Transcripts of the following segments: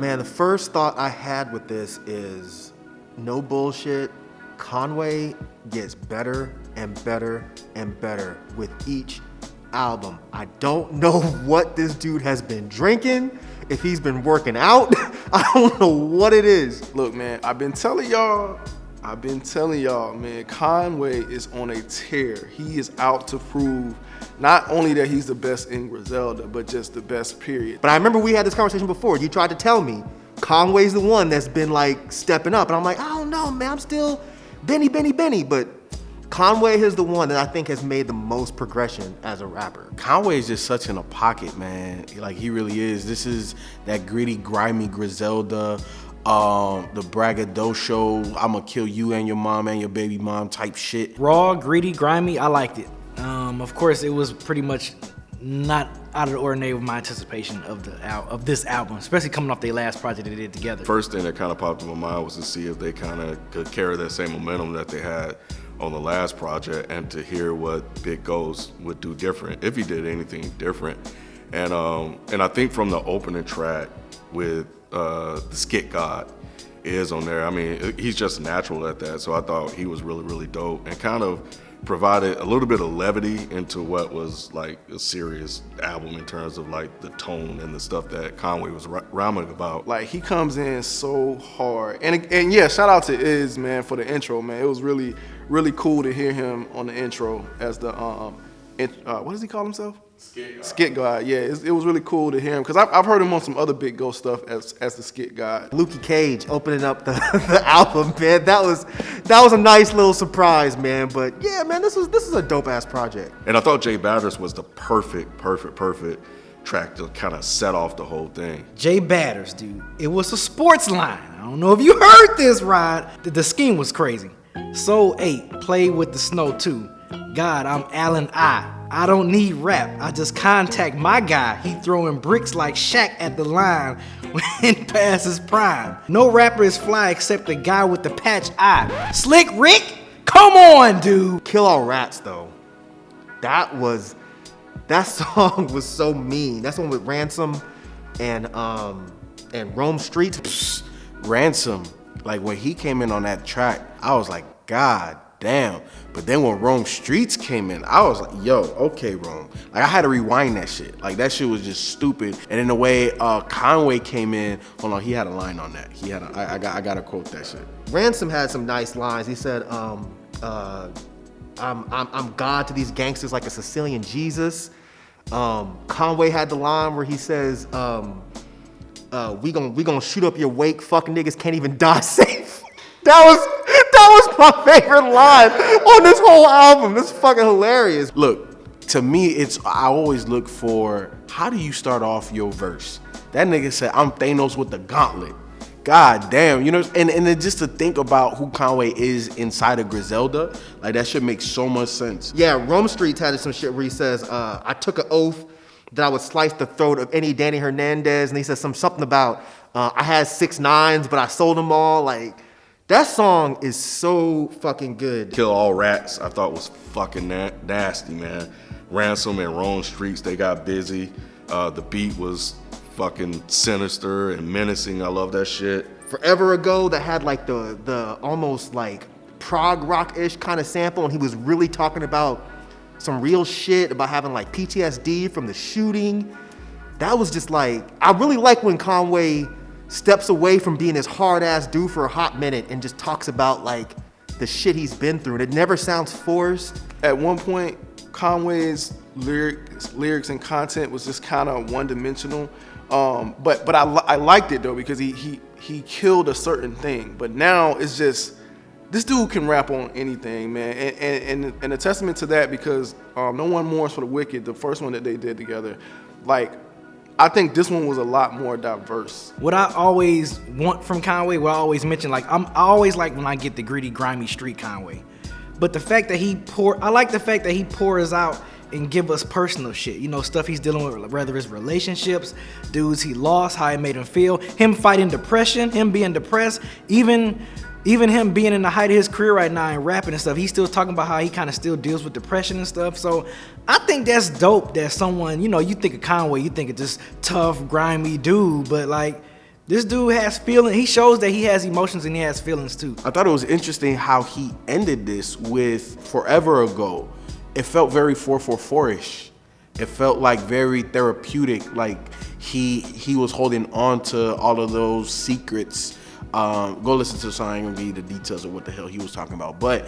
Man, the first thought I had with this is, no bullshit, Conway gets better and better and better with each album. I don't know what this dude has been drinking, if he's been working out. I don't know what it is. Look, man, I've been telling y'all, man, Conway is on a tear. He is out to prove not only that he's the best in Griselda, but just the best, period. But I remember we had this conversation before. You tried to tell me Conway's the one that's been like stepping up. And I'm like, I don't know, man. I'm still Benny. But Conway is the one that I think has made the most progression as a rapper. Conway is just such in a pocket, man. Like, he really is. This is that gritty, grimy Griselda, the braggadocio, I'ma kill you and your mom and your baby mom type shit. Raw, gritty, grimy, I liked it. Of course, it was pretty much not out of the ordinary with my anticipation of this album, especially coming off their last project they did together. First thing that kind of popped in my mind was to see if they kind of could carry that same momentum that they had on the last project, and to hear what Big Ghost would do different, if he did anything different. And I think from the opening track with the Skit God is on there, I mean, he's just natural at that, so I thought he was really, really dope, and kind of provided a little bit of levity into what was like a serious album in terms of like the tone and the stuff that Conway was rhyming about. Like, he comes in so hard. And yeah, shout out to Iz, man, for the intro, man. It was really, really cool to hear him on the intro as the, what does he call himself? Skit God. Yeah, it was really cool to hear him, because I've heard him on some other Big Ghost stuff as the Skit God. Lukey Cage opening up the album, man. That was a nice little surprise, man. But yeah, man, this is a dope ass project. And I thought Jay Batters was the perfect track to kind of set off the whole thing. Jay Batters, dude, it was a sports line. I don't know if you heard this, Rod. The scheme was crazy. Soul 8, play with the snow too. God, I'm Allen I don't need rap. I just contact my guy. He throwing bricks like Shaq at the line when past his prime. No rapper is fly except the guy with the patch eye. Slick Rick? Come on, dude. Kill All Rats, though. That song was so mean. That's the one with Ransom and Rome Street. Psst, Ransom, like when he came in on that track, I was like, God damn. But then when Rome Streets came in, I was like, yo, okay, Rome. Like, I had to rewind that shit. Like, that shit was just stupid. And in the way Conway came in, hold on, he had a line on that. He had I gotta quote that shit. Ransom had some nice lines. He said, I'm God to these gangsters like a Sicilian Jesus. Conway had the line where he says, we gonna shoot up your wake, fucking niggas can't even die safe. That was my favorite line on this whole album. This is fucking hilarious. Look, to me, I always look for, how do you start off your verse? That nigga said, I'm Thanos with the gauntlet. God damn, you know, and then just to think about who Conway is inside of Griselda, like, that shit makes so much sense. Yeah, Rome Streets had some shit where he says, I took an oath that I would slice the throat of any Danny Hernandez, and he says something about, I had 6 9s, but I sold them all. Like, that song is so fucking good. Kill All Rats, I thought was fucking nasty, man. Ransom and Rome Streets, they got busy. The beat was fucking sinister and menacing. I love that shit. Forever Ago, that had like the almost like prog rock-ish kind of sample, and he was really talking about some real shit about having like PTSD from the shooting. That was just like, I really like when Conway steps away from being this hard-ass dude for a hot minute and just talks about like the shit he's been through, and it never sounds forced. At one point, Conway's lyrics and content was just kind of one-dimensional, but I liked it though, because he killed a certain thing. But now it's just, this dude can rap on anything, man, and a testament to that, because No One Mourns for the Wicked, the first one that they did together, like, I think this one was a lot more diverse. What I always want from Conway, what I always mention, like, I always like when I get the gritty, grimy street Conway. But the fact that I like the fact that he pours out and give us personal shit. You know, stuff he's dealing with, whether it's relationships, dudes he lost, how it made him feel, him fighting depression, him being depressed, even him being in the height of his career right now and rapping and stuff, he's still talking about how he kind of still deals with depression and stuff. So I think that's dope that someone, you know, you think of Conway, you think of this tough, grimy dude, but like, This dude has feelings. He shows that he has emotions and he has feelings too. I thought it was interesting how he ended this with forever ago. It felt very 444-ish. It felt like very therapeutic, like he was holding on to all of those secrets. Go listen to the song. I ain't gonna give you the details of what the hell he was talking about, but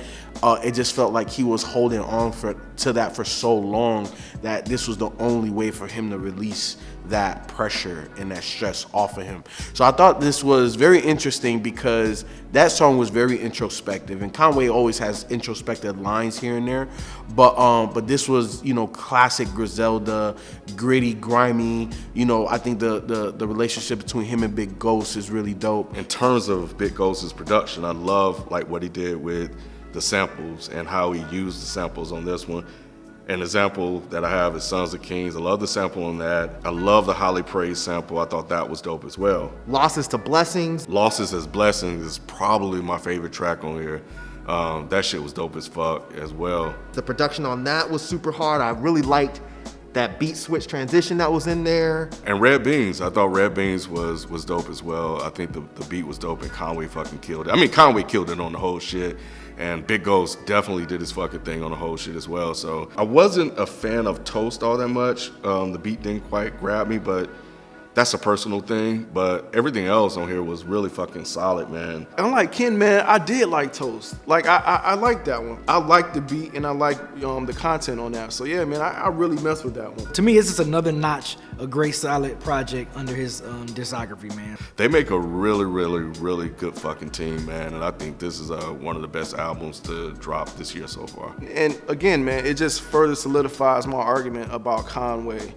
it just felt like he was holding on to that for so long that this was the only way for him to release that pressure and that stress off of him. So I thought this was very interesting because that song was very introspective, and Conway always has introspective lines here and there, but this was, you know, classic Griselda, gritty, grimy. You know, I think the relationship between him and Big Ghost is really dope. In terms of Big Ghost's production, I love like what he did with the samples and how he used the samples on this one. An example that I have is Sons of Kings. I love the sample on that. I love the Holly Praise sample. I thought that was dope as well. Losses to Blessings. Losses as Blessings is probably my favorite track on here. That shit was dope as fuck as well. The production on that was super hard. I really liked that beat switch transition that was in there. And Red Beans, I thought Red Beans was dope as well. I think the beat was dope and Conway fucking killed it. I mean, Conway killed it on the whole shit. And Big Ghost definitely did his fucking thing on the whole shit as well. So I wasn't a fan of Toast all that much. The beat didn't quite grab me, but that's a personal thing. But everything else on here was really fucking solid, man. Unlike Ken, man, I did like Toast. Like I like that one. I like the beat and I like the content on that. So yeah, man, I really messed with that one. To me, it's just another notch, a great solid project under his discography, man. They make a really, really, really good fucking team, man. And I think this is one of the best albums to drop this year so far. And again, man, it just further solidifies my argument about Conway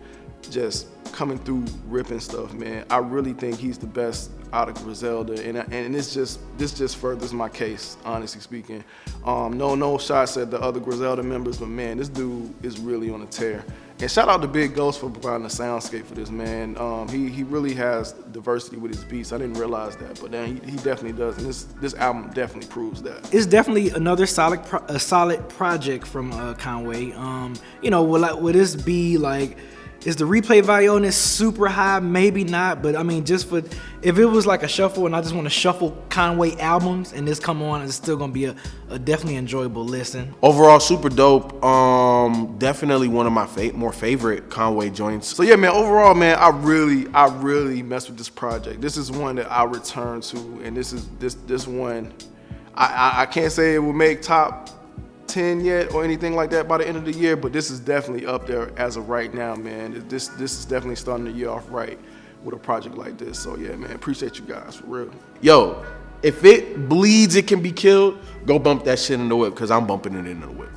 just coming through ripping stuff, man. I really think he's the best out of Griselda, and this just furthers my case, honestly speaking. No shots at the other Griselda members, but man, this dude is really on a tear. And shout out to Big Ghost for providing a soundscape for this, man. He really has diversity with his beats. I didn't realize that, but then he definitely does, and this album definitely proves that. It's definitely another solid project from Conway. You know, will this be like? Is the replay value on this super high? Maybe not, but I mean, just for if it was like a shuffle and I just want to shuffle Conway albums and this come on, it's still gonna be a definitely enjoyable listen. Overall, super dope. Definitely one of my more favorite Conway joints. So yeah, man. Overall, man, I really messed with this project. This is one that I return to, and this one, I can't say it will make top 10 yet or anything like that by the end of the year, but this is definitely up there as of right now, man. This is definitely starting the year off right with a project like this. So yeah, man, appreciate you guys for real. Yo, if it bleeds, it can be killed. Go bump that shit in the whip, because I'm bumping it in the whip.